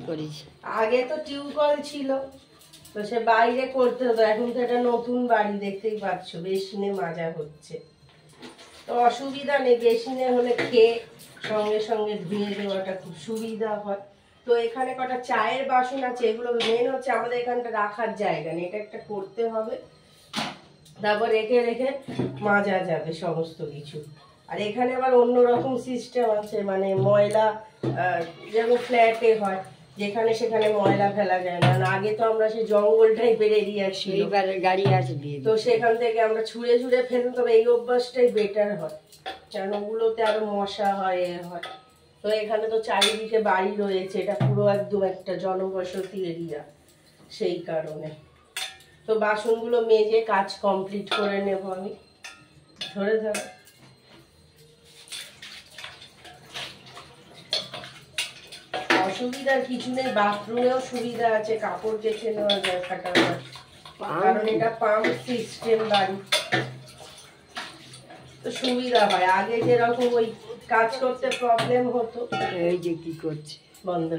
করেছি। আগে তো টিউবওয়েল ছিল, তো সে বাইরে করতে হতো, এখন তো এটা নতুন বাড়ি দেখতেই পাচ্ছ, বেসিনে মাজা হচ্ছে। তো অসুবিধা নেই, বেসিনে হলে খেয়ে সঙ্গে সঙ্গে ধুয়ে দেওয়াটা খুব সুবিধা হয়। তো এখানে কটা চায়ের বাসন আছে, এগুলো মেন হচ্ছে আমাদের এখানটা রাখার জায়গা নেই, এটা একটা করতে হবে, তারপর রেখে রেখে মাজা যাবে সমস্ত কিছু। আর এখানে আবার অন্যরকম সিস্টেম আছে, মানে ময়লা যেমন ফ্ল্যাটে হয় যেখানে সেখানে ময়লা ফেলা যায় না, আগে তো আমরা সেই জঙ্গল টাইপের এরিয়া ছিল, গাড়ি আসবে, তো সেখান থেকে আমরা ছুঁড়ে ছুঁড়ে ফেলতাম। তবে এই অভ্যাসটাই বেটার হয়, কারণ ওগুলোতে আরো মশা হয়, এ হয়। তো এখানে তো চারিদিকে বাড়ি রয়েছে, এটা পুরো একদম একটা জনবসতি এরিয়া, সেই কারণে। তো বাসনগুলো মেজে কাজ কমপ্লিট করে নেব আমি। ধরে ধরো, অসুবিধার কিছু নেই, বাথরুমেও সুবিধা আছে, কাপড় কেচে নেওয়া যায় ফাটাফাট, কারণ এটা পাম্প সিস্টেম বাড়ি, তো সুবিধা হয়। আগে যেরকম ওই কাজ করতে প্রবলেম হতো। এই যে কি করছে বন্ধ